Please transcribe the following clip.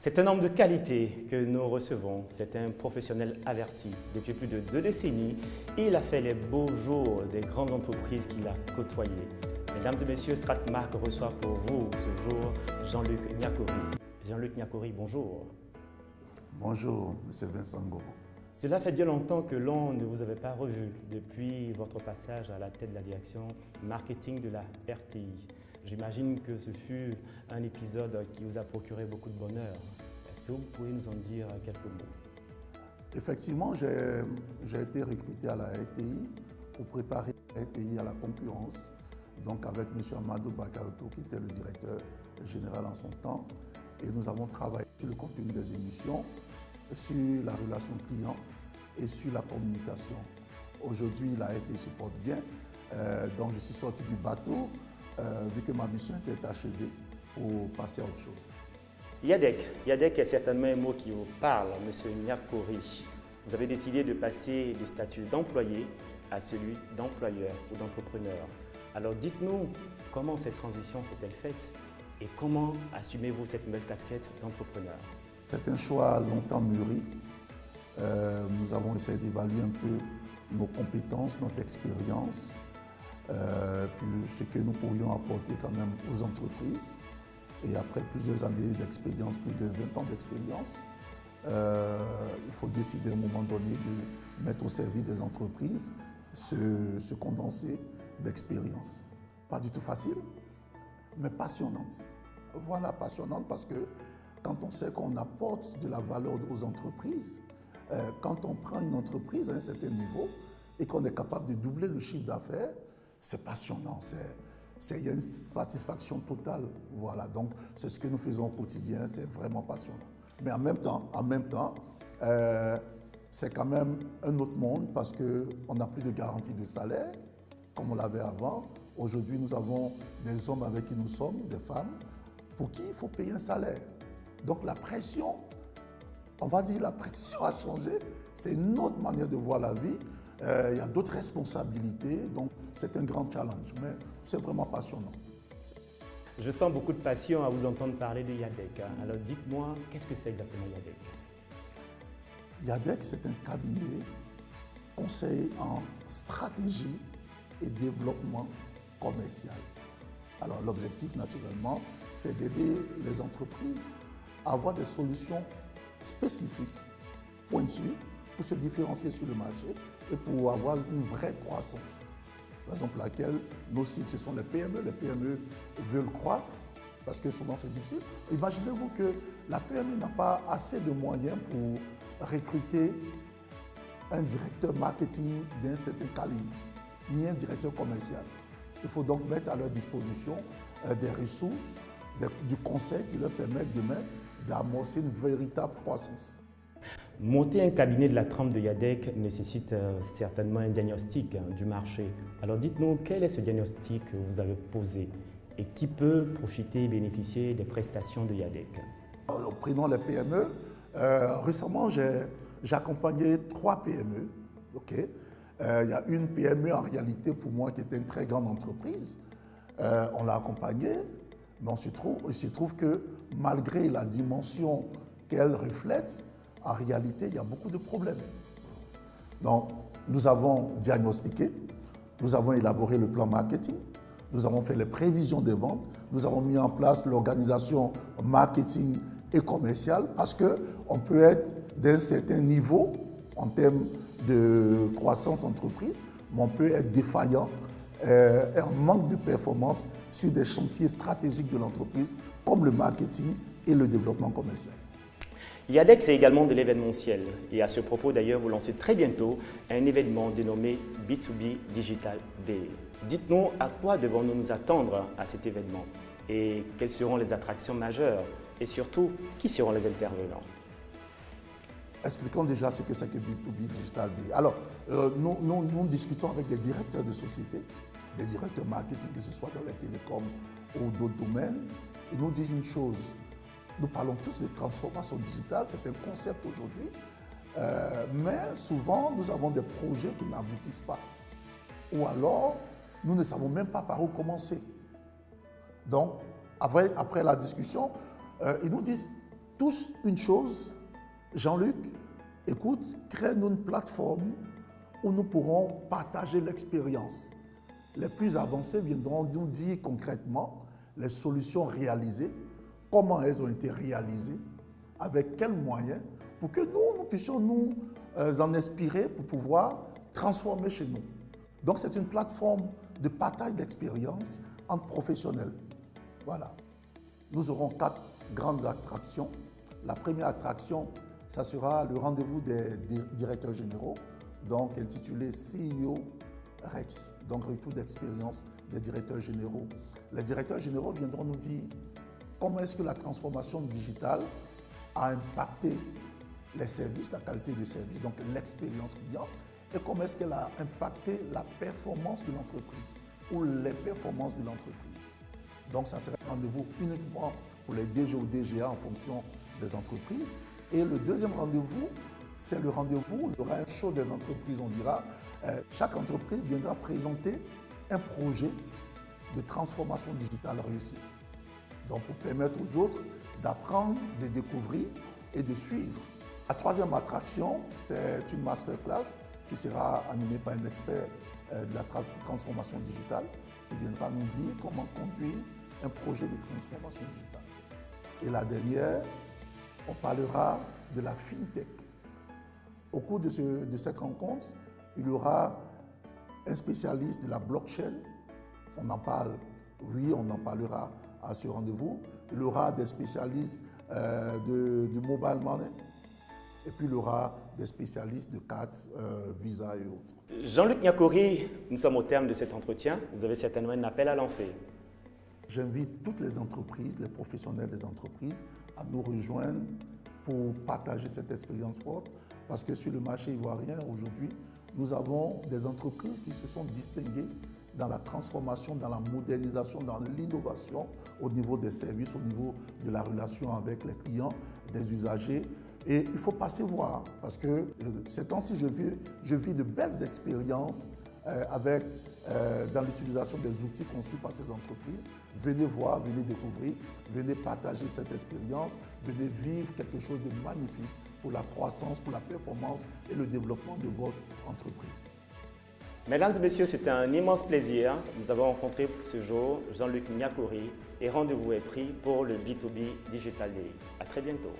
C'est un homme de qualité que nous recevons. C'est un professionnel averti. Depuis plus de 2 décennies, il a fait les beaux jours des grandes entreprises qu'il a côtoyées. Mesdames et messieurs, Stratmark reçoit pour vous ce jour Jean-Luc Niakori. Jean-Luc Niakori, bonjour. Bonjour, M. Vincent Goman. Cela fait bien longtemps que l'on ne vous avait pas revu depuis votre passage à la tête de la direction marketing de la RTI. J'imagine que ce fut un épisode qui vous a procuré beaucoup de bonheur. Est-ce que vous pouvez nous en dire quelques mots? Effectivement, j'ai été recruté à la RTI pour préparer la RTI à la concurrence, donc avec M. Amadou Bakayoto qui était le directeur général en son temps. Et nous avons travaillé sur le contenu des émissions, sur la relation client et sur la communication. Aujourd'hui, la RTI se porte bien, donc je suis sorti du bateau vu que ma mission était achevée pour passer à autre chose. Yadek est certainement un mot qui vous parle, M. Niakori. Vous avez décidé de passer du statut d'employé à celui d'employeur ou d'entrepreneur. Alors dites-nous comment cette transition s'est-elle faite et comment assumez-vous cette nouvelle casquette d'entrepreneur? C'est un choix longtemps mûri. Nous avons essayé d'évaluer un peu nos compétences, notre expérience, puis ce que nous pourrions apporter quand même aux entreprises. Et après plusieurs années d'expérience, plus de 20 ans d'expérience, il faut décider à un moment donné de mettre au service des entreprises ce condensé d'expérience. Pas du tout facile, mais passionnante. Voilà, passionnante parce que quand on sait qu'on apporte de la valeur aux entreprises, quand on prend une entreprise à un certain niveau et qu'on est capable de doubler le chiffre d'affaires, c'est passionnant, il y a une satisfaction totale. Voilà, donc c'est ce que nous faisons au quotidien, c'est vraiment passionnant. Mais en même temps, c'est quand même un autre monde parce qu'on n'a plus de garantie de salaire comme on l'avait avant. Aujourd'hui, nous avons des hommes avec qui nous sommes, des femmes, pour qui il faut payer un salaire. Donc la pression, on va dire la pression a changé, c'est une autre manière de voir la vie. Il y a d'autres responsabilités, donc c'est un grand challenge, mais c'est vraiment passionnant. Je sens beaucoup de passion à vous entendre parler de Yadek. Alors dites-moi, qu'est-ce que c'est exactement Yadek? Yadek, c'est un cabinet conseil en stratégie et développement commercial. Alors l'objectif, naturellement, c'est d'aider les entreprises à avoir des solutions spécifiques, pointues, pour se différencier sur le marché et pour avoir une vraie croissance. Raison pour laquelle nos cibles, ce sont les PME. Les PME veulent croître parce que souvent c'est difficile. Imaginez-vous que la PME n'a pas assez de moyens pour recruter un directeur marketing d'un certain calibre, ni un directeur commercial. Il faut donc mettre à leur disposition des ressources, du conseil qui leur permettent demain d'amorcer une véritable croissance. Monter un cabinet de la trempe de Yadek nécessite certainement un diagnostic du marché. Alors dites-nous, quel est ce diagnostic que vous avez posé et qui peut profiter et bénéficier des prestations de Yadek? Alors, prenons les PME. Récemment, j'ai accompagné 3 PME. Okay. Il y a une PME en réalité pour moi qui était une très grande entreprise. On l'a accompagnée, mais il se trouve que malgré la dimension qu'elle reflète, en réalité, il y a beaucoup de problèmes. Donc, nous avons diagnostiqué, nous avons élaboré le plan marketing, nous avons fait les prévisions des ventes, nous avons mis en place l'organisation marketing et commerciale parce qu'on peut être d'un certain niveau en termes de croissance entreprise, mais on peut être défaillant et en manque de performance sur des chantiers stratégiques de l'entreprise comme le marketing et le développement commercial. Yadek, c'est également de l'événementiel. Et à ce propos, d'ailleurs, vous lancez très bientôt un événement dénommé B2B Digital Day. Dites-nous à quoi devons-nous nous attendre à cet événement et quelles seront les attractions majeures et surtout, qui seront les intervenants? Expliquons déjà ce que c'est que B2B Digital Day. Alors, nous discutons avec des directeurs de société, des directeurs marketing, que ce soit dans les télécoms ou d'autres domaines. Ils nous disent une chose. Nous parlons tous de transformation digitale, c'est un concept aujourd'hui, mais souvent nous avons des projets qui n'aboutissent pas. Ou alors, nous ne savons même pas par où commencer. Donc, après la discussion, ils nous disent, tous une chose, Jean-Luc, écoute, crée-nous une plateforme où nous pourrons partager l'expérience. Les plus avancés viendront nous dire concrètement les solutions réalisées, comment elles ont été réalisées, avec quels moyens, pour que nous puissions nous en inspirer pour pouvoir transformer chez nous. Donc c'est une plateforme de partage d'expérience entre professionnels. Voilà. Nous aurons 4 grandes attractions. La première attraction, ça sera le rendez-vous des directeurs généraux, donc intitulé CEO Rex, donc retour d'expérience des directeurs généraux. Les directeurs généraux viendront nous dire comment est-ce que la transformation digitale a impacté les services, la qualité des services, donc l'expérience client, et comment est-ce qu'elle a impacté la performance de l'entreprise ou les performances de l'entreprise. Donc ça sera un rendez-vous uniquement pour les DG ou DGA en fonction des entreprises. Et le deuxième rendez-vous, c'est le rendez-vous où il y aura un show des entreprises. On dira, chaque entreprise viendra présenter un projet de transformation digitale réussi. Donc pour permettre aux autres d'apprendre, de découvrir et de suivre. La troisième attraction, c'est une masterclass qui sera animée par un expert de la transformation digitale qui viendra nous dire comment conduire un projet de transformation digitale. Et la dernière, on parlera de la FinTech. Au cours de cette rencontre, il y aura un spécialiste de la blockchain. On en parle, oui, on en parlera à ce rendez-vous. Il y aura des spécialistes du mobile money. Et puis il y aura des spécialistes de cartes, Visa et autres. Jean-Luc Niakori, nous sommes au terme de cet entretien. Vous avez certainement un appel à lancer. J'invite toutes les entreprises, les professionnels des entreprises à nous rejoindre pour partager cette expérience forte. Parce que sur le marché ivoirien, aujourd'hui, nous avons des entreprises qui se sont distinguées dans la transformation, dans la modernisation, dans l'innovation au niveau des services, au niveau de la relation avec les clients, des usagers. Et il faut passer voir, parce que ces temps-ci, je vis de belles expériences dans l'utilisation des outils conçus par ces entreprises. Venez voir, venez découvrir, venez partager cette expérience, venez vivre quelque chose de magnifique pour la croissance, pour la performance et le développement de votre entreprise. Mesdames et messieurs, c'était un immense plaisir. Nous avons rencontré pour ce jour Jean-Luc Niakori et rendez-vous est pris pour le B2B Digital Day. À très bientôt.